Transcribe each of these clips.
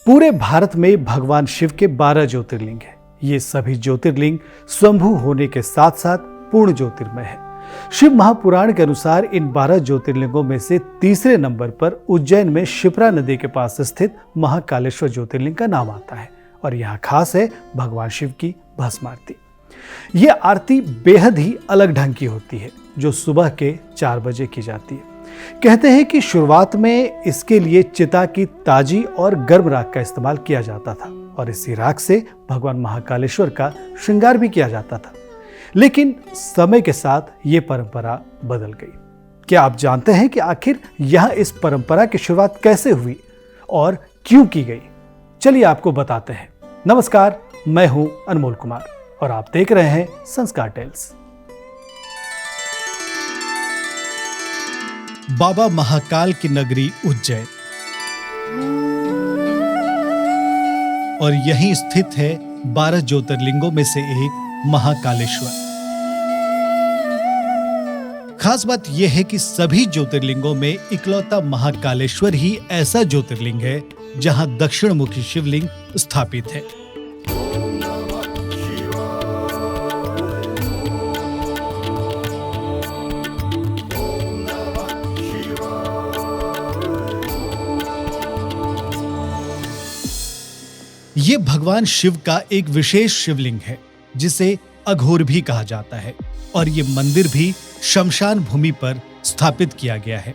पूरे भारत में भगवान शिव के 12 ज्योतिर्लिंग हैं। ये सभी ज्योतिर्लिंग स्वयंभू होने के साथ साथ पूर्ण ज्योतिर्मय है। शिव महापुराण के अनुसार इन 12 ज्योतिर्लिंगों में से तीसरे नंबर पर उज्जैन में शिप्रा नदी के पास स्थित महाकालेश्वर ज्योतिर्लिंग का नाम आता है और यहाँ खास है भगवान शिव की भस्म आरती। ये आरती बेहद ही अलग ढंग की होती है जो सुबह के 4 बजे की जाती है। कहते हैं कि शुरुआत में इसके लिए चिता की ताजी और गर्म राख का इस्तेमाल किया जाता था और इसी राख से भगवान महाकालेश्वर का श्रृंगार भी किया जाता था, लेकिन समय के साथ ये परंपरा बदल गई। क्या आप जानते हैं कि आखिर यह इस परंपरा की शुरुआत कैसे हुई और क्यों की गई? चलिए आपको बताते हैं। नमस्कार, मैं हूं अनमोल कुमार और आप देख रहे हैं संस्कार टेल्स। बाबा महाकाल की नगरी उज्जैन और यहीं स्थित है 12 ज्योतिर्लिंगों में से एक महाकालेश्वर। खास बात यह है कि सभी ज्योतिर्लिंगों में इकलौता महाकालेश्वर ही ऐसा ज्योतिर्लिंग है जहां दक्षिण मुखी शिवलिंग स्थापित है। ये भगवान शिव का एक विशेष शिवलिंग है जिसे अघोर भी कहा जाता है और ये मंदिर भी शमशान भूमि पर स्थापित किया गया है।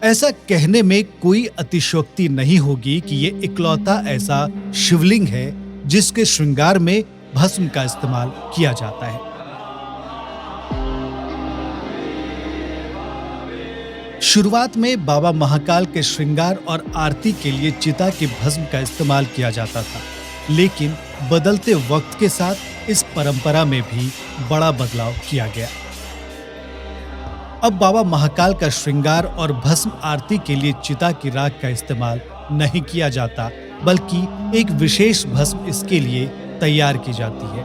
ऐसा कहने में कोई अतिशयोक्ति नहीं होगी कि ये इकलौता ऐसा शिवलिंग है जिसके श्रृंगार में भस्म का इस्तेमाल किया जाता है। शुरुआत में बाबा महाकाल के श्रृंगार और आरती के लिए चिता के भस्म का इस्तेमाल किया जाता था, लेकिन बदलते वक्त के साथ इस परंपरा में भी बड़ा बदलाव किया गया। अब बाबा महाकाल का श्रृंगार और भस्म आरती के लिए चिता की राख का इस्तेमाल नहीं किया जाता, बल्कि एक विशेष भस्म इसके लिए तैयार की जाती है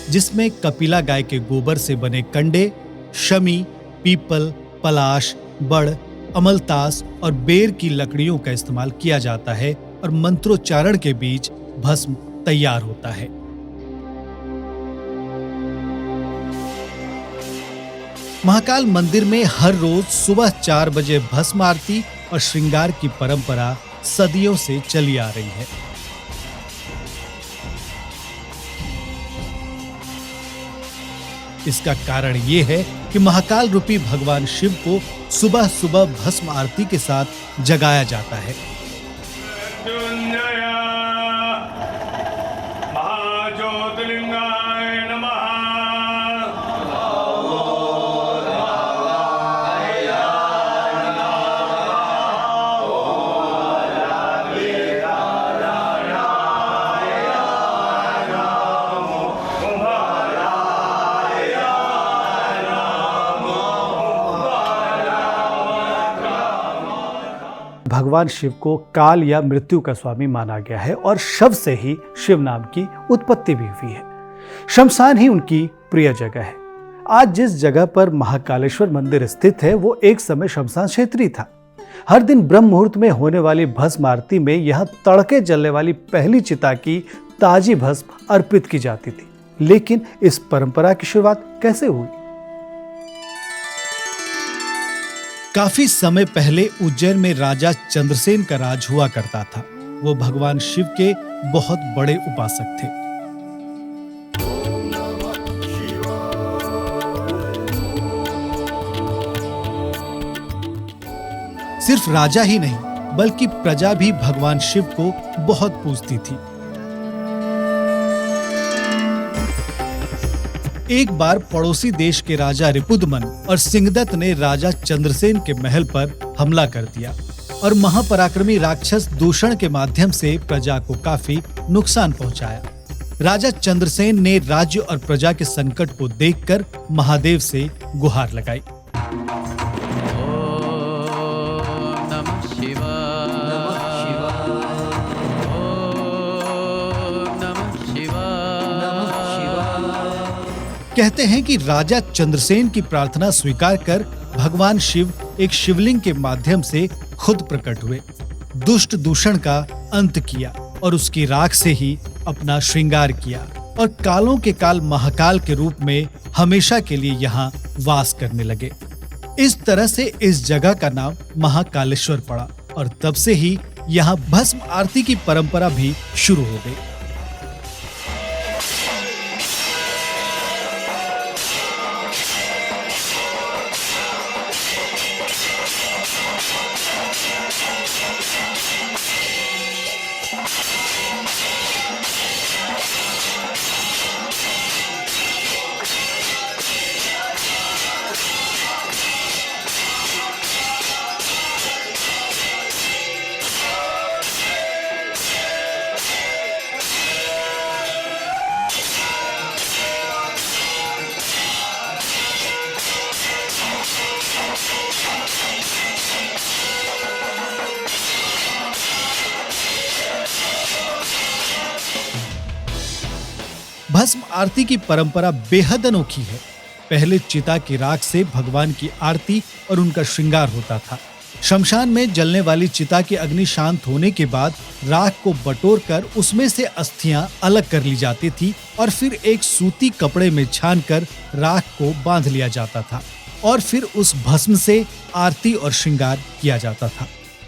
जिसमें कपिला गाय के गोबर से बने कंडे, शमी, पीपल, पलाश, बड़, अमलतास और बेर की लकड़ियों का इस्तेमाल किया जाता है और मंत्रोच्चारण के बीच भस्म तैयार होता है। महाकाल मंदिर में हर रोज सुबह 4 बजे भस्म आरती और श्रृंगार की परंपरा सदियों से चली आ रही है। इसका कारण यह है कि महाकाल रूपी भगवान शिव को सुबह सुबह भस्म आरती के साथ जगाया जाता है। भगवान शिव को काल या मृत्यु का स्वामी माना गया है और शव से ही शिव नाम की उत्पत्ति भी हुई है। शमशान ही उनकी प्रिय जगह है। आज जिस जगह पर महाकालेश्वर मंदिर स्थित है वो एक समय शमशान क्षेत्र ही था। हर दिन ब्रह्म मुहूर्त में होने वाली भस्म आरती में यहाँ तड़के जलने वाली पहली चिता की ताजी भस्म अर्पित की जाती थी। लेकिन इस परंपरा की शुरुआत कैसे हुई? काफी समय पहले उज्जैन में राजा चंद्रसेन का राज हुआ करता था। वो भगवान शिव के बहुत बड़े उपासक थे। सिर्फ राजा ही नहीं बल्कि प्रजा भी भगवान शिव को बहुत पूजती थी। एक बार पड़ोसी देश के राजा रिपुदमन और सिंहदत्त ने राजा चंद्रसेन के महल पर हमला कर दिया और महापराक्रमी राक्षस दूषण के माध्यम से प्रजा को काफी नुकसान पहुंचाया। राजा चंद्रसेन ने राज्य और प्रजा के संकट को देखकर महादेव से गुहार लगाई। कहते हैं कि राजा चंद्रसेन की प्रार्थना स्वीकार कर भगवान शिव एक शिवलिंग के माध्यम से खुद प्रकट हुए, दुष्ट दूषण का अंत किया और उसकी राख से ही अपना श्रृंगार किया और कालों के काल महाकाल के रूप में हमेशा के लिए यहाँ वास करने लगे। इस तरह से इस जगह का नाम महाकालेश्वर पड़ा और तब से ही यहाँ भस्म आरती की परंपरा भी शुरू हो गई। भस्म आरती की परंपरा बेहद अनोखी है। पहले चिता की राख से भगवान की आरती और उनका श्रृंगार होता था। शमशान में जलने वाली चिता की अग्नि शांत होने के बाद राख को बटोरकर उसमें से अस्थियां अलग कर ली जाती थी और फिर एक सूती कपड़े में छानकर राख को बांध लिया जाता था और फिर उस भस्म से आरती और श्रृंगार किया जाता था।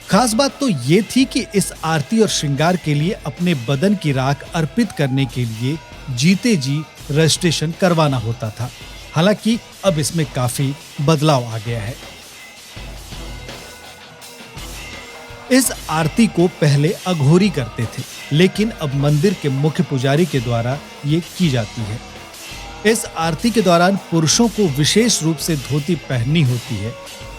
खास बात तो ये थी कि इस आरती और श्रृंगार के लिए अपने बदन की राख अर्पित करने के लिए जीते जी रजिस्ट्रेशन करवाना होता था। हालांकि अब इसमें काफी बदलाव आ गया है। इस आरती को पहले अघोरी करते थे, लेकिन अब मंदिर के मुख्य पुजारी के द्वारा ये की जाती है। इस आरती के दौरान पुरुषों को विशेष रूप से धोती पहननी होती है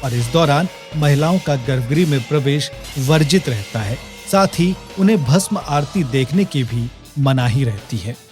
और इस दौरान महिलाओं का गर्भगृह में प्रवेश वर्जित रहता है। साथ ही उन्हें भस्म आरती देखने की भी मनाही रहती है।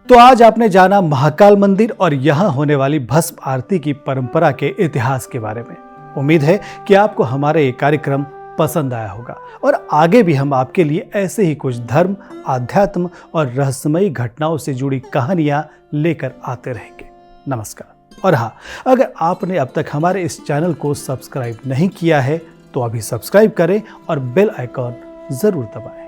तो आज आपने जाना महाकाल मंदिर और यहाँ होने वाली भस्म आरती की परंपरा के इतिहास के बारे में। उम्मीद है कि आपको हमारा ये कार्यक्रम पसंद आया होगा और आगे भी हम आपके लिए ऐसे ही कुछ धर्म, आध्यात्म और रहस्यमयी घटनाओं से जुड़ी कहानियां लेकर आते रहेंगे। नमस्कार। और हाँ, अगर आपने अब तक हमारे इस चैनल को सब्सक्राइब नहीं किया है तो अभी सब्सक्राइब करें और बेल आइकॉन जरूर दबाएं।